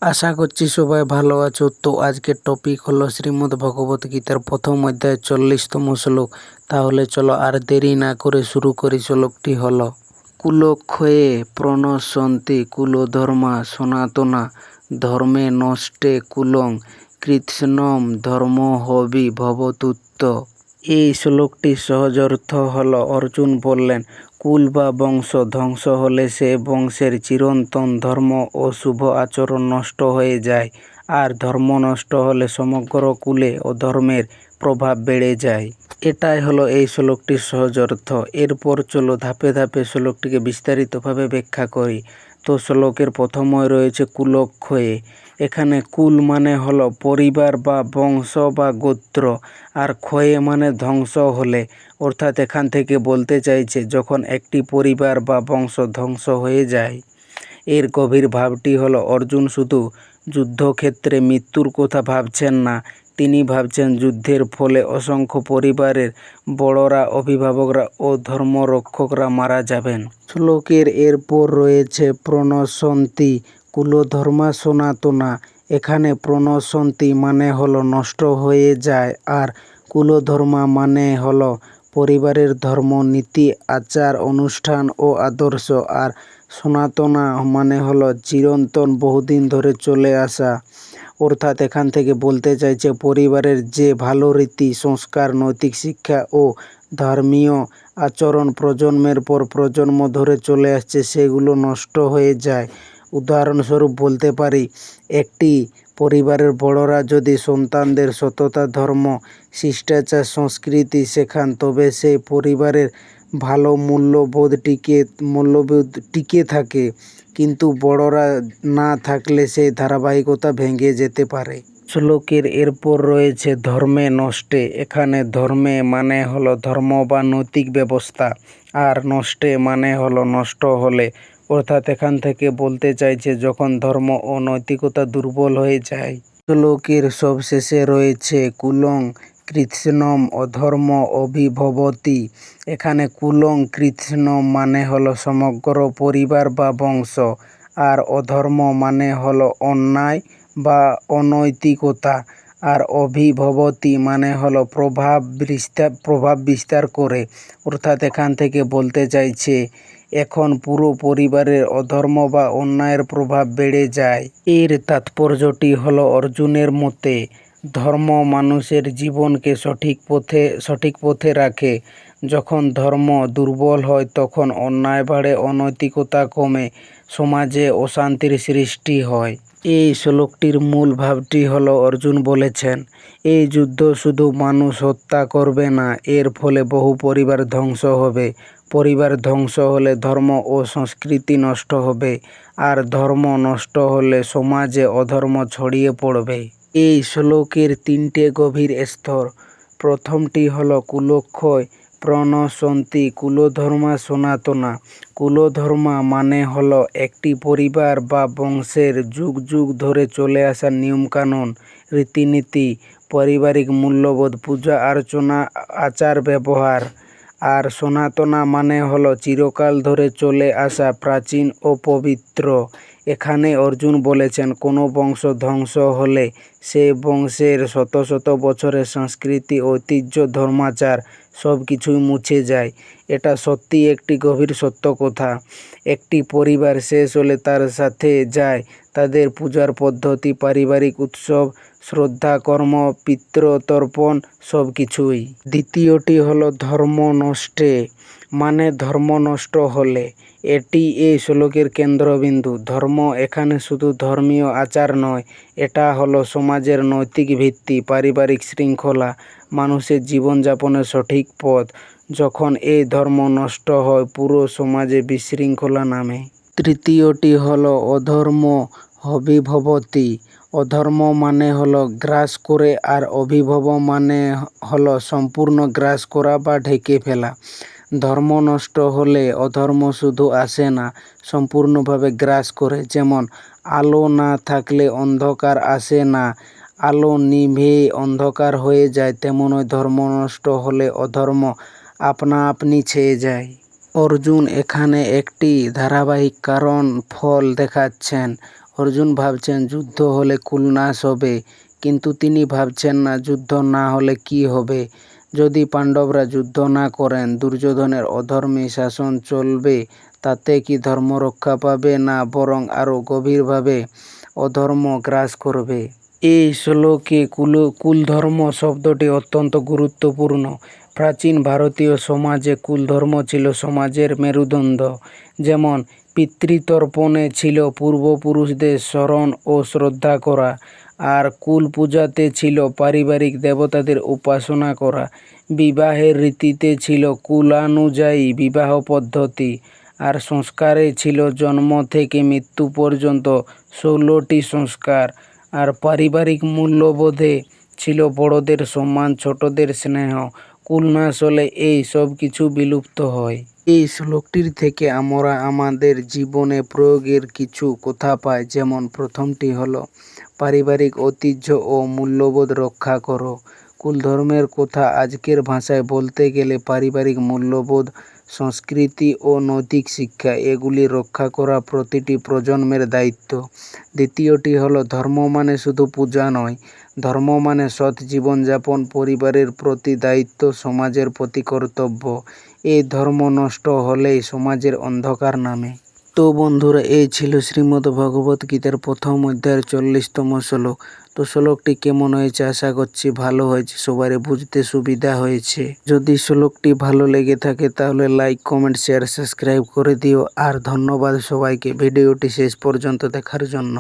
আশা করছি সবাই ভালো আছো। তো আজকের টপিক হলো শ্রীমদ্ ভগবত গীতার প্রথম অধ্যায় 40তম শ্লোক। তাহলে চলো আর দেরি না করে শুরু করি। শ্লোকটি হলো কুলক্ষয়ে প্রণশন্তি কুলধর্মা সনাতনা ধর্মে নষ্টে কুলং কৃৎস্নম ধর্ম হবি ভবতুত্ত। এই শ্লোকটির সহজ অর্থ হলো, অর্জুন বললেন, কুল বা বংশ ধ্বংস হলে সে বংশের চিরন্তন ধর্ম ও শুভ আচরণ নষ্ট হয়ে যায়, আর ধর্ম নষ্ট হলে সমগ্র কুলে ও ধর্মের প্রভাব বেড়ে যায়। এটাই হলো এই শ্লোকটির সহজ অর্থ। এরপর চলো ধাপে ধাপে শ্লোকটিকে বিস্তারিতভাবে ব্যাখ্যা করি। তো শ্লোকের প্রথমে রয়েছে কুলক্ষয়ে। এখানে কুল মানে হলো পরিবার বা বংশ বা গোত্র, আর ক্ষয়ে মানে ধ্বংস হলে, অর্থাৎ এখান থেকে বলতে চাইছে যখন একটি পরিবার বা বংশ ধ্বংস হয়ে যায়। এর গভীর ভাবটি হলো, অর্জুন শুধু যুদ্ধক্ষেত্রে মৃত্যুর কথা ভাবছেন না, তিনি ভাবছেন যুদ্ধের ফলে অসংখ্য পরিবারের বড়রা, অভিভাবকরা ও ধর্মরক্ষকরা মারা যাবেন। শ্লোকের এরপর রয়েছে প্রণশন্তি কুলধর্মা সনাতনা। এখানে প্রণশন্তি মানে হলো নষ্ট হয়ে যায়, আর কুলধর্মা মানে হলো পরিবারের ধর্ম, নীতি, আচার, অনুষ্ঠান ও আদর্শ, আর সনাতনা মানে হলো চিরন্তন, বহুদিন ধরে চলে আসা। অর্থাৎ এখান থেকে বলতে চাইছে পরিবারের যে ভালো রীতি, সংস্কার, নৈতিক শিক্ষা ও ধর্মীয় আচরণ প্রজন্মের পর প্রজন্ম ধরে চলে আসছে, সেগুলো নষ্ট হয়ে যায়। উদাহরণস্বরূপ বলতে পারি, একটি পরিবারের বড়রা যদি সন্তানদের সততা, ধর্ম, শিষ্টাচার, সংস্কৃতি শেখান, তবে সেই পরিবারের ভালো মূল্যবোধ টিকে থাকে। কিন্তু বড়রা না থাকলে সেই ধারাবাহিকতা ভেঙে যেতে পারে। শ্লোকের এরপর রয়েছে ধর্মে নষ্টে। এখানে ধর্মে মানে হলো ধর্ম বা নৈতিক ব্যবস্থা, আর নষ্টে মানে হলো নষ্ট হলে, অর্থাৎ এখান থেকে বলতে চাইছে যখন ধর্ম ও নৈতিকতা দুর্বল হয়ে যায়। শ্লোকের সবশেষে রয়েছে কুলং কৃৎস্নম অধর্ম অভিভবতি। এখানে কুলং কৃৎস্নম মানে হলো সমগ্র পরিবার বা বংশ, আর অধর্ম মানে হলো অন্যায় বা অনৈতিকতা, আর অভিভবতি মানে হলো প্রভাব বিস্তার করে। অর্থাৎ এখান থেকে বলতে চাইছে এখন পুরো পরিবারের অধর্ম বা অন্যায়ের প্রভাব বেড়ে যায়। এর তাৎপর্যটি হলো, অর্জুনের মতে ধর্ম মানুষের জীবনকে সঠিক পথে রাখে। যখন ধর্ম দুর্বল হয় তখন অন্যায় বাড়ে, অনৈতিকতা কমে, সমাজে অশান্তির সৃষ্টি হয়। এই শ্লোকটির মূল ভাবটি হলো, অর্জুন বলেছেন এই যুদ্ধ শুধু মানুষ হত্যা করবে না, এর ফলে বহু পরিবার ধ্বংস হবে। পরিবার ধ্বংস হলে ধর্ম ও সংস্কৃতি নষ্ট হবে, আর ধর্ম নষ্ট হলে সমাজে অধর্ম ছড়িয়ে পড়বে। এই শ্লোকের তিনটে গভীর স্তর। প্রথমটি হলো কুলক্ষয় প্রণশন্তি কুলধর্মা সনাতনা। কুলধর্মা মানে হলো একটি পরিবার বা বংশের যুগ যুগ ধরে চলে আসা নিয়মকানুন, রীতিনীতি, পারিবারিক মূল্যবোধ, পূজা অর্চনা, আচার ব্যবহার। আর সনাতনা মানে হলো চিরকাল ধরে চলে আসা, প্রাচীন ও পবিত্র। এখানে অর্জুন বলেছেন কোনো বংশ ধ্বংস হলে সে বংশের শত শত বছরের সংস্কৃতি, ঐতিহ্য, ধর্মাচার সব কিছুই মুছে যায়। এটা সত্যি একটি গভীর সত্য কথা। একটি পরিবার শেষ হলে তার সাথে যায় তাদের পূজার পদ্ধতি, পারিবারিক উৎসব, শ্রদ্ধা, কর্ম, পিতৃতর্পণ সব কিছুই। দ্বিতীয়টি হলো ধর্ম নষ্টে, মানে ধর্ম নষ্ট হলে। এটি এই শ্লোকের কেন্দ্রবিন্দু। ধর্ম এখানে শুধু ধর্মীয় আচার নয়, এটা হলো সমাজের নৈতিক ভিত্তি, পারিবারিক শৃঙ্খলা, মানুষের জীবনযাপনের সঠিক পথ। যখন এই ধর্ম নষ্ট হয় পুরো সমাজে বিশৃঙ্খলা নামে। তৃতীয়টি হলো অধর্ম অভিভবতি। অধর্ম মানে হলো গ্রাস করে, আর অভিভব মানে হলো সম্পূর্ণ গ্রাস করা বা ঢেকে ফেলা। ধর্ম নষ্ট হলে অধর্ম শুধু আসে না, সম্পূর্ণভাবে গ্রাস করে। যেমন আলো না থাকলে অন্ধকার আসে না, আলো নিভে অন্ধকার হয়ে যায়, তেমনই ধর্ম নষ্ট হলে অধর্ম আপনা আপনি ছেয়ে যায়। অর্জুন এখানে একটি ধারাবাহিক কারণ ফল দেখাচ্ছেন। অর্জুন ভাবছেন যুদ্ধ হলে কুল নাশ হবে, কিন্তু তিনি ভাবছেন না যুদ্ধ না হলে কি হবে। যদি পাণ্ডবরা যুদ্ধ না করেন দুর্যোধনের অধর্মী শাসন চলবে, তাতে কি ধর্ম রক্ষা পাবে, না বরং আরও গভীরভাবে অধর্ম গ্রাস করবে। এই শ্লোকে কুলধর্ম শব্দটি অত্যন্ত গুরুত্বপূর্ণ। প্রাচীন ভারতীয় সমাজে কুলধর্ম ছিল সমাজের মেরুদণ্ড। যেমন পিতৃতর্পণে ছিল পূর্বপুরুষদের স্মরণ ও শ্রদ্ধা করা, আর কুল পূজাতে ছিল পারিবারিক দেবতাদের উপাসনা করা। বিবাহের রীতিতে ছিল কুলানুযায়ী বিবাহ পদ্ধতি, আর সংস্কারে ছিল জন্ম থেকে মৃত্যু পর্যন্ত 16টি সংস্কার। আর পারিবারিক মূল্যবোধে ছিল বড়দের সম্মান, ছোটদের স্নেহ। কুল নাশ হলে এই সব কিছু বিলুপ্ত হয়। এই শ্লোকটির থেকে আমরা আমাদের জীবনে প্রয়োগের কিছু কথা পাই। যেমন প্রথমটি হলো পারিবারিক ঐতিহ্য ও মূল্যবোধ রক্ষা করো। কুলধর্মের কথা আজকের ভাষায় বলতে গেলে পারিবারিক মূল্যবোধ, সংস্কৃতি ও নৈতিক শিক্ষা, এগুলি রক্ষা করা প্রতিটি প্রজন্মের দায়িত্ব। দ্বিতীয়টি হলো ধর্ম মানে শুধু পূজা নয়, ধর্ম মানে সৎ জীবনযাপন, পরিবারের প্রতি দায়িত্ব, সমাজের প্রতি কর্তব্য। এই ধর্ম নষ্ট হলেই সমাজের অন্ধকার নামে। তো বন্ধুরা, এই ছিল শ্রীমদ্ ভগবত গীতার প্রথম অধ্যায়ের 40তম শ্লোক। তো শ্লোকটি কেমন হয়েছে? আশা করছি ভালো হয়েছে, সবারই বুঝতে সুবিধা হয়েছে। যদি শ্লোকটি ভালো লেগে থাকে তাহলে লাইক, কমেন্ট, শেয়ার, সাবস্ক্রাইব করে দিও। আর ধন্যবাদ সবাইকে ভিডিওটি শেষ পর্যন্ত দেখার জন্য।